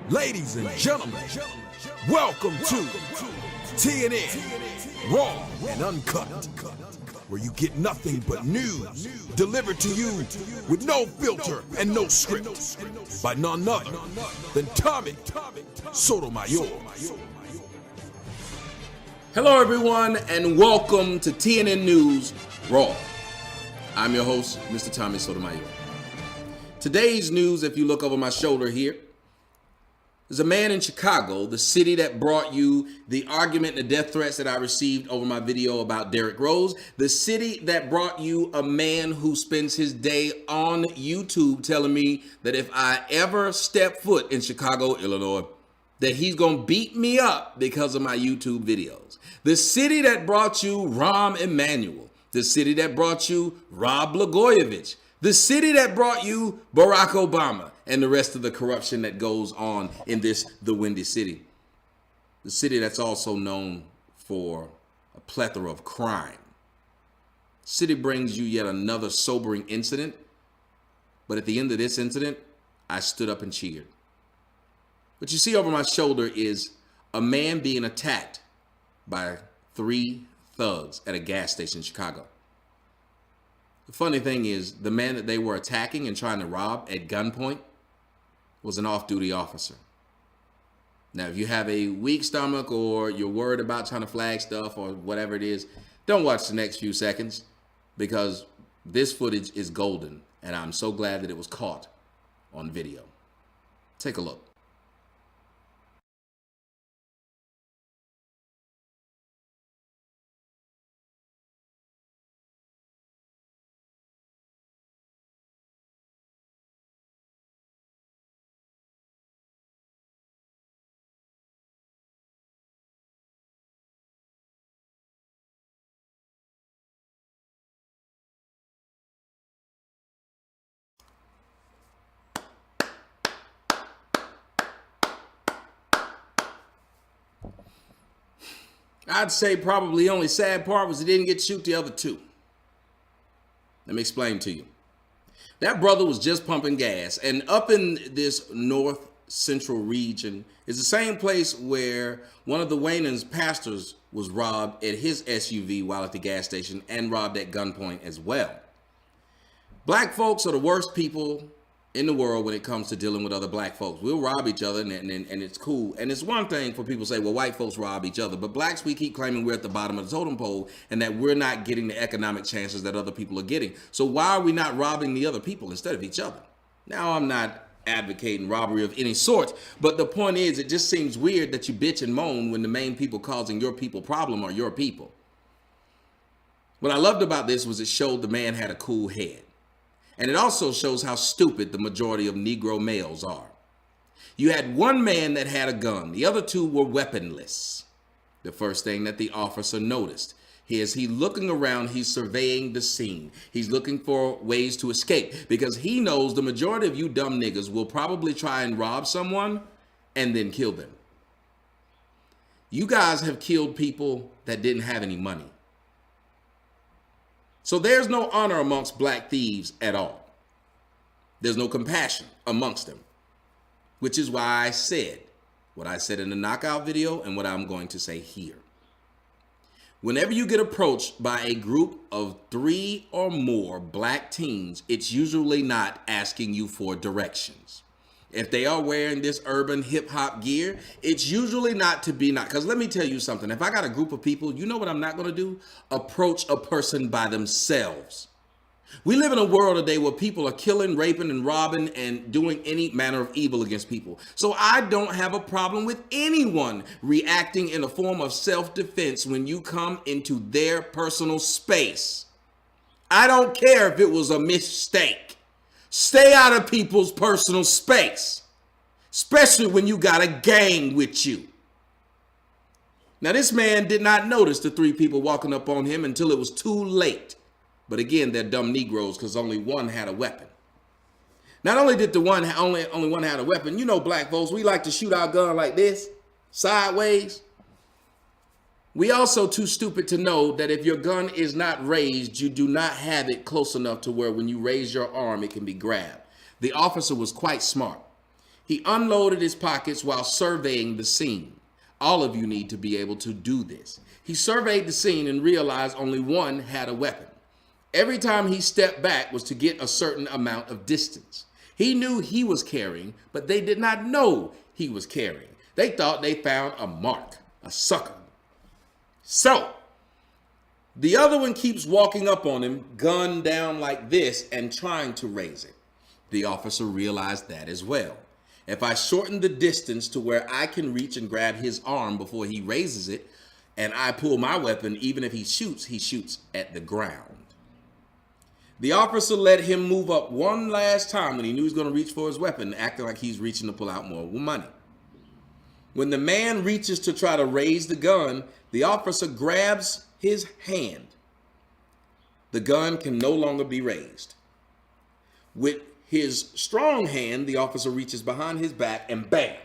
Ladies and gentlemen, welcome to TNN Raw and Uncut, where you get nothing but news delivered to you with no filter and no script by none other than Tommy Sotomayor. Hello everyone and welcome to TNN News Raw. I'm your host, Mr. Tommy Sotomayor. Today's news, if you look over my shoulder here, there's a man in Chicago, the city that brought you the argument and the death threats that I received over my video about Derrick Rose, the city that brought you a man who spends his day on YouTube telling me that if I ever step foot in Chicago, Illinois, that he's going to beat me up because of my YouTube videos. The city that brought you Rahm Emanuel, the city that brought you Rod Blagojevich, the city that brought you Barack Obama, and the rest of the corruption that goes on in the Windy City. The city that's also known for a plethora of crime. City brings you yet another sobering incident, but at the end of this incident, I stood up and cheered. What you see over my shoulder is a man being attacked by 3 thugs at a gas station in Chicago. The funny thing is, the man that they were attacking and trying to rob at gunpoint was an off-duty officer. Now, if you have a weak stomach or you're worried about trying to flag stuff or whatever it is, don't watch the next few seconds because this footage is golden and I'm so glad that it was caught on video. Take a look. I'd say probably the only sad part was he didn't get to shoot the other 2. Let me explain to you. That brother was just pumping gas, and up in this north central region is the same place where one of the Wayans pastors was robbed at his SUV while at the gas station and robbed at gunpoint as well. Black folks are the worst people in the world when it comes to dealing with other black folks. We'll rob each other and it's cool. And it's one thing for people to say, well, white folks rob each other. But blacks, we keep claiming we're at the bottom of the totem pole and that we're not getting the economic chances that other people are getting. So why are we not robbing the other people instead of each other? Now, I'm not advocating robbery of any sort, but the point is, it just seems weird that you bitch and moan when the main people causing your people problem are your people. What I loved about this was it showed the man had a cool head. And it also shows how stupid the majority of Negro males are. You had one man that had a gun. The other 2 were weaponless. The first thing that the officer noticed is he looking around, he's surveying the scene. He's looking for ways to escape because he knows the majority of you dumb niggas will probably try and rob someone and then kill them. You guys have killed people that didn't have any money. So there's no honor amongst black thieves at all. There's no compassion amongst them, which is why I said what I said in the knockout video and what I'm going to say here. Whenever you get approached by a group of 3 or more black teens, it's usually not asking you for directions. If they are wearing this urban hip hop gear, it's usually not to be not. Because let me tell you something. If I got a group of people, you know what I'm not going to do? Approach a person by themselves. We live in a world today where people are killing, raping, and robbing and doing any manner of evil against people. So I don't have a problem with anyone reacting in a form of self-defense when you come into their personal space. I don't care if it was a mistake. Stay out of people's personal space, especially when you got a gang with you. Now, this man did not notice the 3 people walking up on him until it was too late. But again, they're dumb Negroes because only one had a weapon. Not only did only one had a weapon, you know, black folks, we like to shoot our gun like this, sideways. We also too stupid to know that if your gun is not raised, you do not have it close enough to where when you raise your arm, it can be grabbed. The officer was quite smart. He unloaded his pockets while surveying the scene. All of you need to be able to do this. He surveyed the scene and realized only one had a weapon. Every time he stepped back was to get a certain amount of distance. He knew he was carrying, but they did not know he was carrying. They thought they found a mark, a sucker. So, the other one keeps walking up on him, gun down like this, and trying to raise it. The officer realized that as well. If I shorten the distance to where I can reach and grab his arm before he raises it, and I pull my weapon, even if he shoots at the ground. The officer let him move up one last time when he knew he was going to reach for his weapon, acting like he's reaching to pull out more money. When the man reaches to try to raise the gun, the officer grabs his hand. The gun can no longer be raised. With his strong hand, the officer reaches behind his back and bam.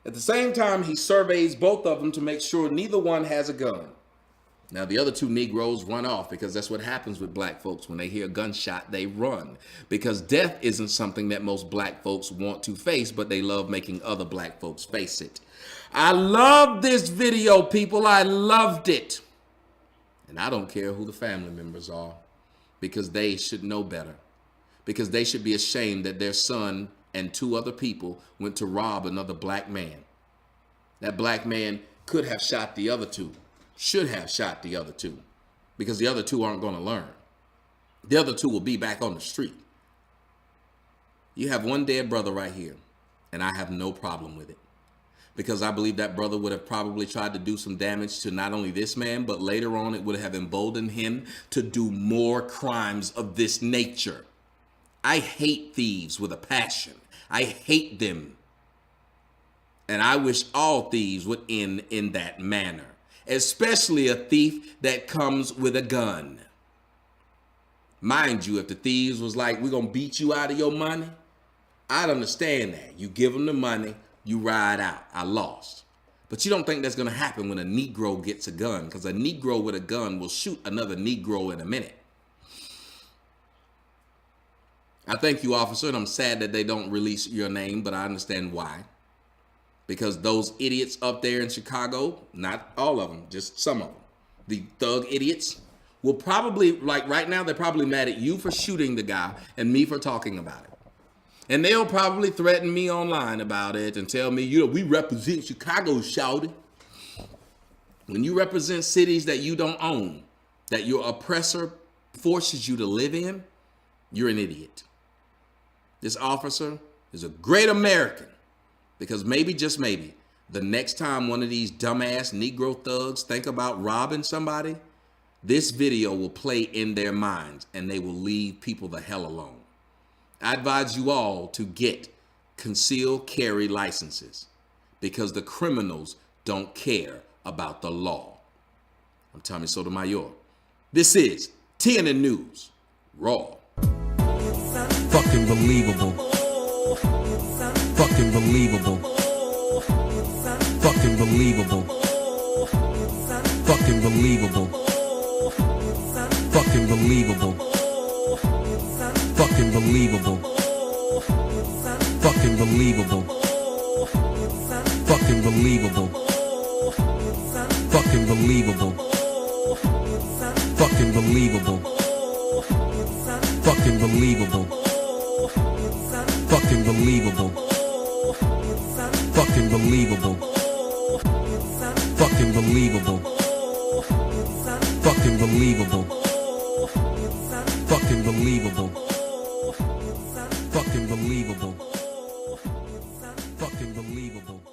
At the same time, he surveys both of them to make sure neither one has a gun. Now, the other two Negroes run off because that's what happens with black folks. When they hear a gunshot, they run because death isn't something that most black folks want to face, but they love making other black folks face it. I love this video, people. I loved it. And I don't care who the family members are because they should know better, because they should be ashamed that their son and two other people went to rob another black man. That black man could have shot the other two. Should have shot the other two, because the other two aren't going to learn. The other two will be back on the street. You have one dead brother right here, and I have no problem with it, because I believe that brother would have probably tried to do some damage to not only this man, but later on it would have emboldened him to do more crimes of this nature. I hate thieves with a passion. I hate them. And I wish all thieves would end in that manner. Especially a thief that comes with a gun. Mind you, if the thieves was like, we're going to beat you out of your money, I'd understand that. You give them the money, you ride out. I lost. But you don't think that's going to happen when a Negro gets a gun, because a Negro with a gun will shoot another Negro in a minute. I thank you, officer, and I'm sad that they don't release your name, but I understand why. Because those idiots up there in Chicago, not all of them, just some of them, the thug idiots, will probably, like right now, they're probably mad at you for shooting the guy and me for talking about it. And they'll probably threaten me online about it and tell me, you know, we represent Chicago, shouty. When you represent cities that you don't own, that your oppressor forces you to live in, you're an idiot. This officer is a great American. Because maybe, just maybe, the next time one of these dumbass Negro thugs think about robbing somebody, this video will play in their minds and they will leave people the hell alone. I advise you all to get concealed carry licenses because the criminals don't care about the law. I'm Tommy Sotomayor. This is TNN News Raw. Fucking believable. Fucking believable. Fucking believable. Fucking believable. Fucking believable. Fucking believable. Fucking believable. Fucking believable. Fucking believable. Fucking believable. Fucking believable. Fucking believable. Fucking believable. Fucking believable. Fucking believable. Fucking believable. Fucking believable. Fucking believable.